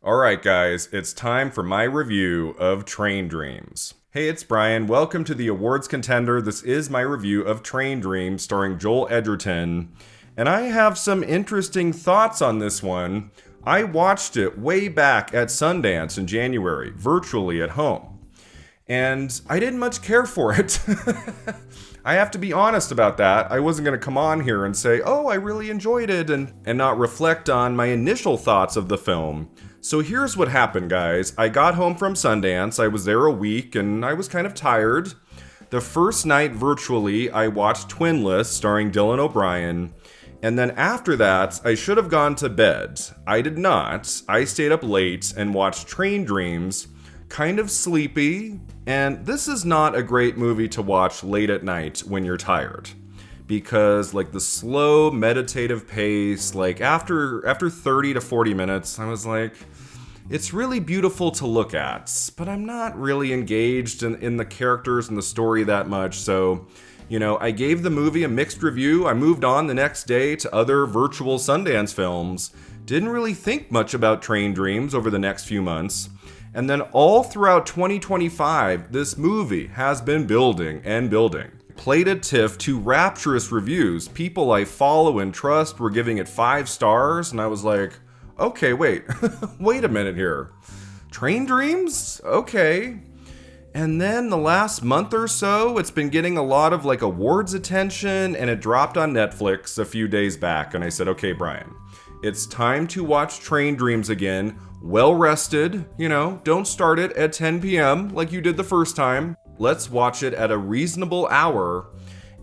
Alright guys, it's time for my review of Train Dreams. Hey, it's Brian. Welcome to the awards contender. This is my review of Train Dreams starring Joel Edgerton. And I have some interesting thoughts on this one. I watched it way back at Sundance in January, virtually at home. And I didn't much care for it. I have to be honest about that. I wasn't going to come on here and say, oh, I really enjoyed it, and not reflect on my initial thoughts of the film. So here's what happened, guys. I got home from Sundance. I was there a week, and I was kind of tired. The first night, virtually, I watched Twinless, starring Dylan O'Brien. And then after that, I should have gone to bed. I did not. I stayed up late and watched Train Dreams, kind of sleepy. And this is not a great movie to watch late at night when you're tired. Because like the slow meditative pace, like after 30 to 40 minutes, I was like, it's really beautiful to look at, but I'm not really engaged in the characters and the story that much. So, I gave the movie a mixed review. I moved on the next day to other virtual Sundance films. Didn't really think much about Train Dreams over the next few months. And then all throughout 2025, this movie has been building and building. Played at TIFF to rapturous reviews. People I follow and trust were giving it 5 stars, and I was like, okay, wait, wait a minute here. Train Dreams? Okay. And then the last month or so, it's been getting a lot of awards attention, and it dropped on Netflix a few days back, and I said, okay, Brian, it's time to watch Train Dreams again, well rested, don't start it at 10 p.m. like you did the first time. Let's watch it at a reasonable hour.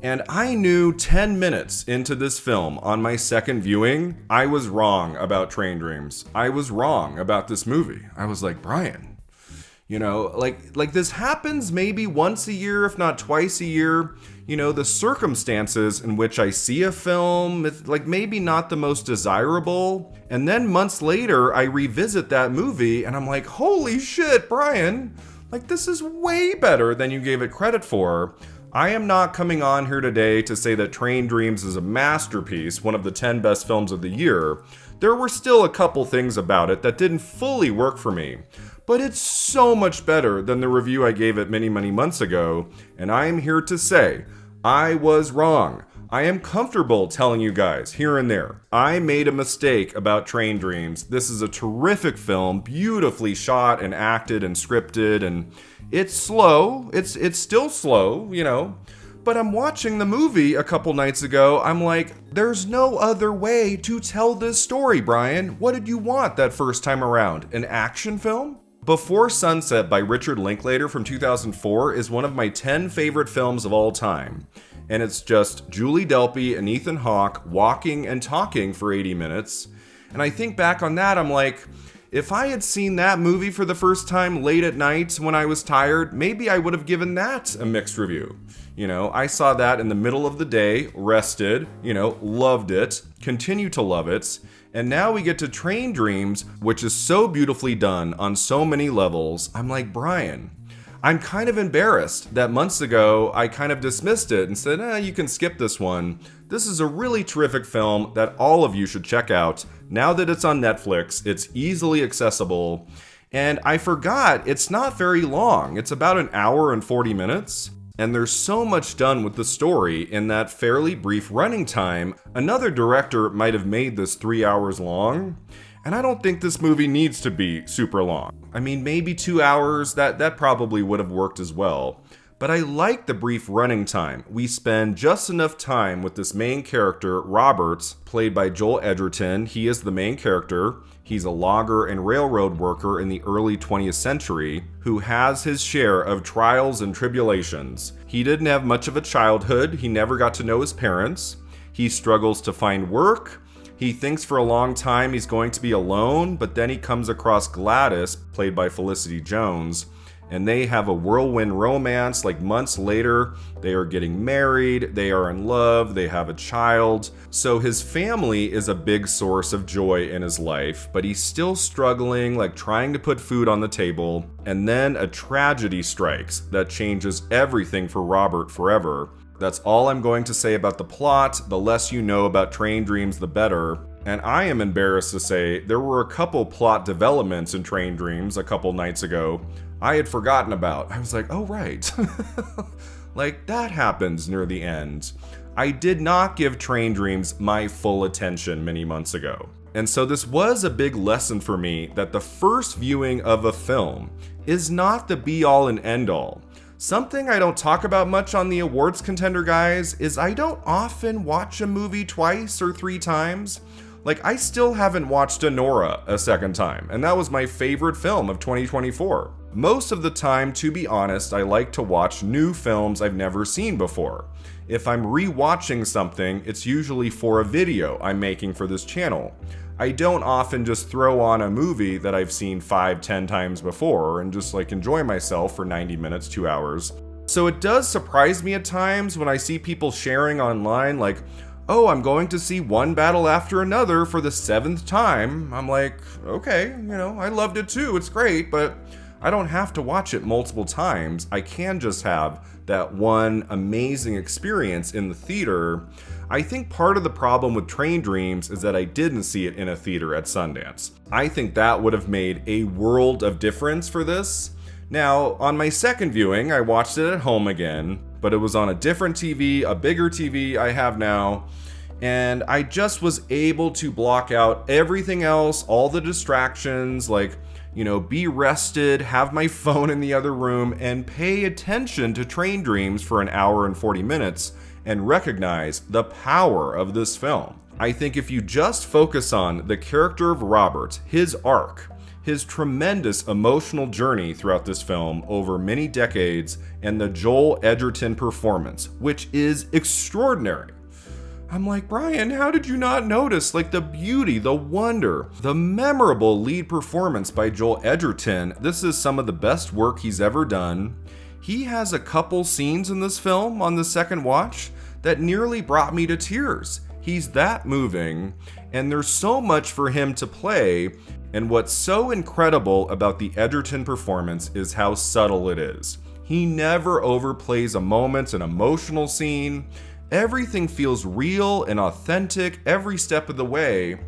And I knew 10 minutes into this film on my second viewing, I was wrong about Train Dreams. I was wrong about this movie. I was like, Brian, this happens maybe once a year, if not twice a year. The circumstances in which I see a film, it's maybe not the most desirable. And then months later, I revisit that movie and I'm like, holy shit, Brian. This is way better than you gave it credit for. I am not coming on here today to say that Train Dreams is a masterpiece, one of the 10 best films of the year. There were still a couple things about it that didn't fully work for me. But it's so much better than the review I gave it many, many months ago. And I am here to say, I was wrong. I am comfortable telling you guys here and there, I made a mistake about Train Dreams. This is a terrific film, beautifully shot and acted and scripted, and it's slow. It's still slow, But I'm watching the movie a couple nights ago. I'm like, there's no other way to tell this story, Brian. What did you want that first time around? An action film? Before Sunset by Richard Linklater from 2004 is one of my 10 favorite films of all time. And it's just Julie Delpy and Ethan Hawke walking and talking for 80 minutes. And I think back on that, I'm like, if I had seen that movie for the first time late at night when I was tired, maybe I would have given that a mixed review. I saw that in the middle of the day, rested, loved it, continue to love it. And now we get to Train Dreams, which is so beautifully done on so many levels. I'm like, Brian, I'm kind of embarrassed that months ago I kind of dismissed it and said, you can skip this one. This is a really terrific film that all of you should check out. Now that it's on Netflix, it's easily accessible. And I forgot, it's not very long. It's about an hour and 40 minutes. And there's so much done with the story in that fairly brief running time. Another director might have made this 3 hours long. And I don't think this movie needs to be super long. I mean, maybe 2 hours, that probably would have worked as well. But I like the brief running time. We spend just enough time with this main character, Robert, played by Joel Edgerton. He is the main character. He's a logger and railroad worker in the early 20th century who has his share of trials and tribulations. He didn't have much of a childhood. He never got to know his parents. He struggles to find work. He thinks for a long time he's going to be alone, but then he comes across Gladys, played by Felicity Jones, and they have a whirlwind romance. Months later, they are getting married, they are in love, they have a child. So his family is a big source of joy in his life, but he's still struggling, trying to put food on the table. And then a tragedy strikes that changes everything for Robert forever. That's all I'm going to say about the plot. The less you know about Train Dreams, the better. And I am embarrassed to say there were a couple plot developments in Train Dreams a couple nights ago I had forgotten about. I was like, oh right. Like, that happens near the end. I did not give Train Dreams my full attention many months ago. And so this was a big lesson for me that the first viewing of a film is not the be-all and end-all. Something I don't talk about much on the awards contender, guys, is I don't often watch a movie twice or 3 times. Like, I still haven't watched Anora a second time, and that was my favorite film of 2024. Most of the time, to be honest, I like to watch new films I've never seen before. If I'm rewatching something, it's usually for a video I'm making for this channel. I don't often just throw on a movie that I've seen 5-10 times before and just like enjoy myself for 90 minutes, 2 hours. So it does surprise me at times when I see people sharing online like, oh, I'm going to see one battle after another for the 7th time. I'm like, okay, I loved it too, it's great, but I don't have to watch it multiple times. I can just have that one amazing experience in the theater. I think part of the problem with Train Dreams is that I didn't see it in a theater at Sundance. I think that would have made a world of difference for this. Now, on my second viewing, I watched it at home again, but it was on a different TV, a bigger TV I have now, and I just was able to block out everything else, all the distractions, like, be rested, have my phone in the other room, and pay attention to Train Dreams for an hour and 40 minutes and recognize the power of this film. I think if you just focus on the character of Robert, his arc, his tremendous emotional journey throughout this film over many decades, and the Joel Edgerton performance, which is extraordinary. I'm like, Brian, how did you not notice the beauty, the wonder, the memorable lead performance by Joel Edgerton? This is some of the best work he's ever done. He has a couple scenes in this film on the second watch that nearly brought me to tears. He's that moving, and there's so much for him to play, and what's so incredible about the Edgerton performance is how subtle it is. He never overplays a moment, an emotional scene. Everything feels real and authentic every step of the way,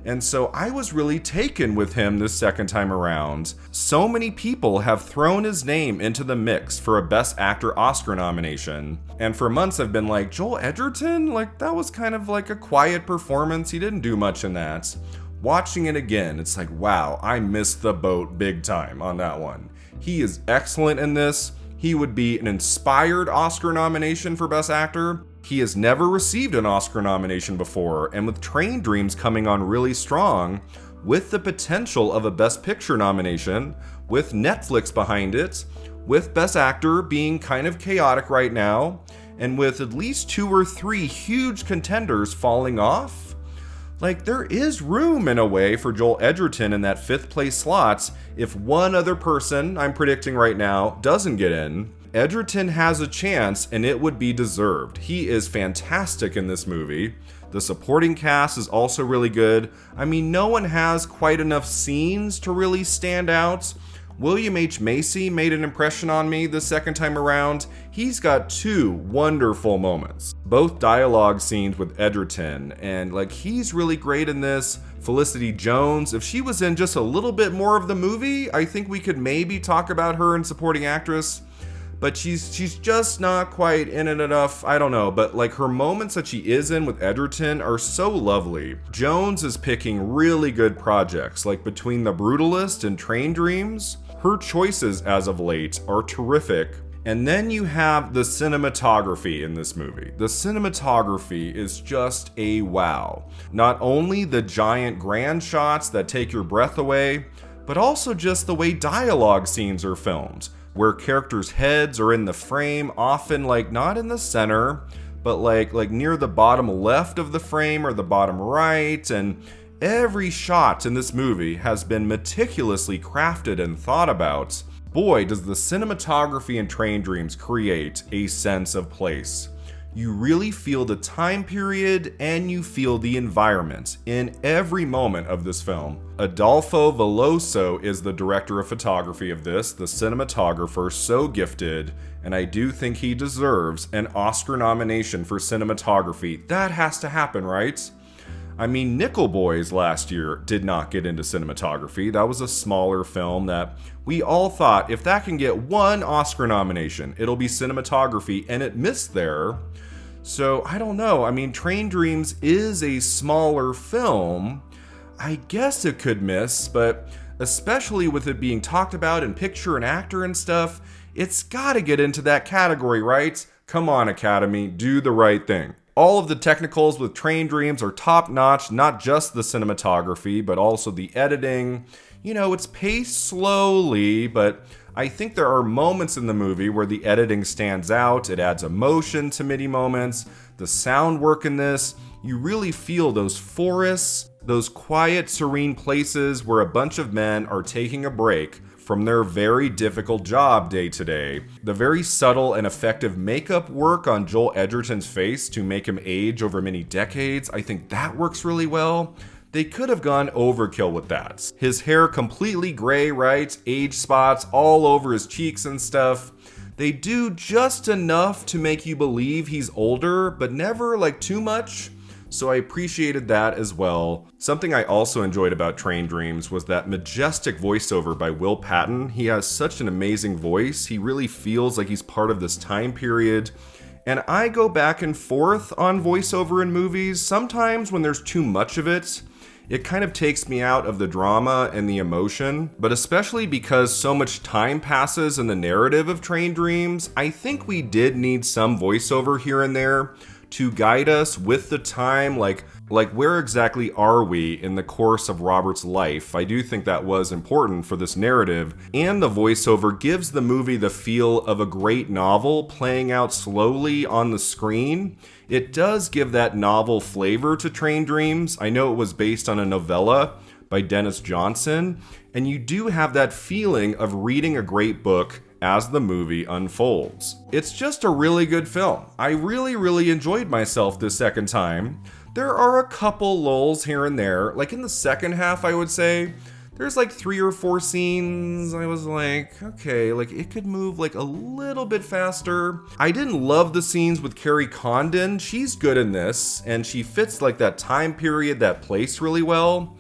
and so I was really taken with him this second time around. So many people have thrown his name into the mix for a Best Actor Oscar nomination, and for months I've been like, Joel Edgerton? That was kind of like a quiet performance, he didn't do much in that. Watching it again, it's like, wow, I missed the boat big time on that one. He is excellent in this. He would be an inspired Oscar nomination for Best Actor. He has never received an Oscar nomination before, and with Train Dreams coming on really strong, with the potential of a Best Picture nomination, with Netflix behind it, with Best Actor being kind of chaotic right now, and with at least 2 or 3 huge contenders falling off, there is room in a way for Joel Edgerton in that 5th place slot if one other person, I'm predicting right now, doesn't get in. Edgerton has a chance, and it would be deserved. He is fantastic in this movie. The supporting cast is also really good. I mean, no one has quite enough scenes to really stand out. William H. Macy made an impression on me the second time around. He's got 2 wonderful moments, both dialogue scenes with Edgerton, and he's really great in this. Felicity Jones, if she was in just a little bit more of the movie, I think we could maybe talk about her in supporting actress. But she's just not quite in it enough, I don't know, but her moments that she is in with Edgerton are so lovely. Jones is picking really good projects, Between the Brutalist and Train Dreams. Her choices as of late are terrific. And then you have the cinematography in this movie. The cinematography is just a wow. Not only the giant grand shots that take your breath away, but also just the way dialogue scenes are filmed, where characters' heads are in the frame, often not in the center, but like near the bottom left of the frame or the bottom right, and every shot in this movie has been meticulously crafted and thought about. Boy, does the cinematography in Train Dreams create a sense of place. You really feel the time period and you feel the environment in every moment of this film. Adolfo Veloso is the director of photography of this, the cinematographer, so gifted, and I do think he deserves an Oscar nomination for cinematography. That has to happen, right? I mean, Nickel Boys last year did not get into cinematography. That was a smaller film that we all thought, if that can get one Oscar nomination, it'll be cinematography, and it missed there. So, I don't know. I mean, Train Dreams is a smaller film. I guess it could miss, but especially with it being talked about in picture and actor and stuff, it's gotta get into that category, right? Come on, Academy, do the right thing. All of the technicals with Train Dreams are top-notch, not just the cinematography, but also the editing. You know, it's paced slowly, but I think there are moments in the movie where the editing stands out. It adds emotion to MIDI moments. The sound work in this, you really feel those forests, those quiet, serene places where a bunch of men are taking a break from their very difficult job day to day. The very subtle and effective makeup work on Joel Edgerton's face to make him age over many decades, I think that works really well. They could have gone overkill with that. His hair completely gray, right? Age spots all over his cheeks and stuff. They do just enough to make you believe he's older, but never like too much. So I appreciated that as well. Something I also enjoyed about Train Dreams was that majestic voiceover by Will Patton. He has such an amazing voice. He really feels like he's part of this time period. And I go back and forth on voiceover in movies. Sometimes when there's too much of it, it kind of takes me out of the drama and the emotion. But especially because so much time passes in the narrative of Train Dreams, I think we did need some voiceover here and there to guide us with the time, like where exactly are we in the course of Robert's life. I do think that was important for this narrative, and the voiceover gives the movie the feel of a great novel playing out slowly on the screen. It does give that novel flavor to Train Dreams. I know it was based on a novella by Dennis Johnson, and you do have that feeling of reading a great book as the movie unfolds. It's just a really good film. I really enjoyed myself this second time. There are a couple lulls here and there. Like in the second half, I would say, there's like 3 or 4 scenes I was like, okay, like it could move like a little bit faster. I didn't love the scenes with Carrie Condon. She's good in this, and she fits like that time period, that place really well.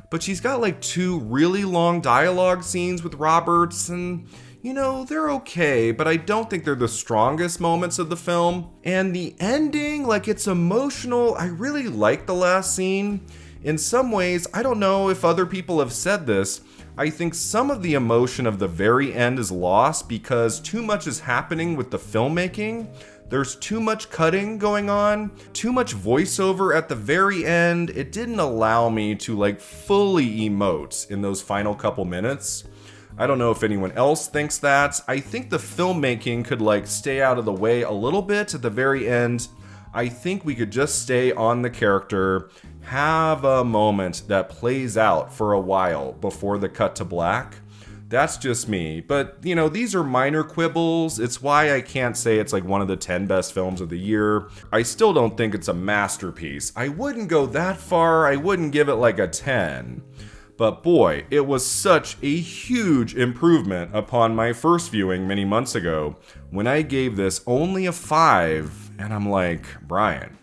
But she's got like 2 really long dialogue scenes with Roberts, and you know, they're okay, but I don't think they're the strongest moments of the film. And the ending, like it's emotional. I really like the last scene. In some ways, I don't know if other people have said this, I think some of the emotion of the very end is lost because too much is happening with the filmmaking. There's too much cutting going on, too much voiceover at the very end. It didn't allow me to like fully emote in those final couple minutes. I don't know if anyone else thinks that. I think the filmmaking could like stay out of the way a little bit at the very end. I think we could just stay on the character, have a moment that plays out for a while before the cut to black. That's just me. But, you know, these are minor quibbles. It's why I can't say it's like one of the 10 best films of the year. I still don't think it's a masterpiece. I wouldn't go that far. I wouldn't give it like a 10. But boy, it was such a huge improvement upon my first viewing many months ago when I gave this only a 5, and I'm like, Brian,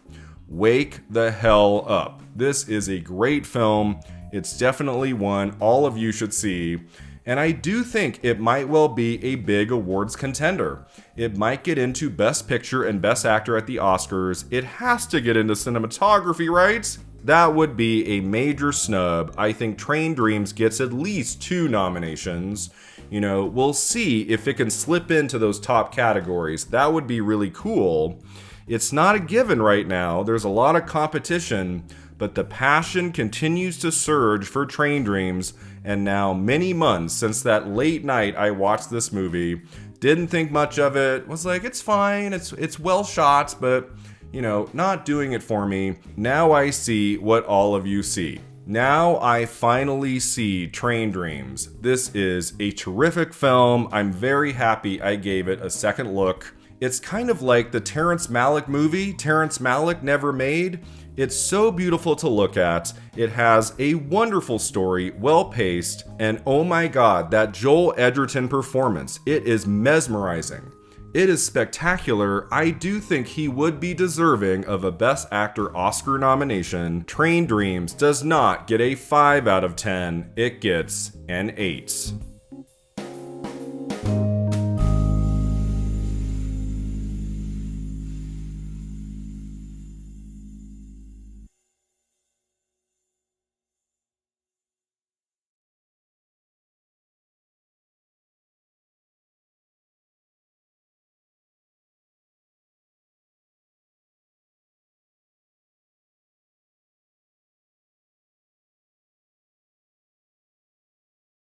wake the hell up. This is a great film. It's definitely one all of you should see, and I do think it might well be a big awards contender. It might get into Best Picture and Best Actor at the Oscars. It has to get into cinematography, right? That would be a major snub. I think Train Dreams gets at least 2 nominations. You know, we'll see if it can slip into those top categories. That would be really cool. It's not a given right now. There's a lot of competition, but the passion continues to surge for Train Dreams, and now many months since that late night I watched this movie, didn't think much of it, was like, it's fine, it's well shot, but you know, not doing it for me. Now I see what all of you see. Now I finally see Train Dreams. This is a terrific film. I'm very happy I gave it a second look. It's kind of like the Terrence Malick movie Terrence Malick never made. It's so beautiful to look at. It has a wonderful story, well-paced, and oh my god, that Joel Edgerton performance. It is mesmerizing. It is spectacular. I do think he would be deserving of a Best Actor Oscar nomination. Train Dreams does not get a 5 out of 10, it gets an 8.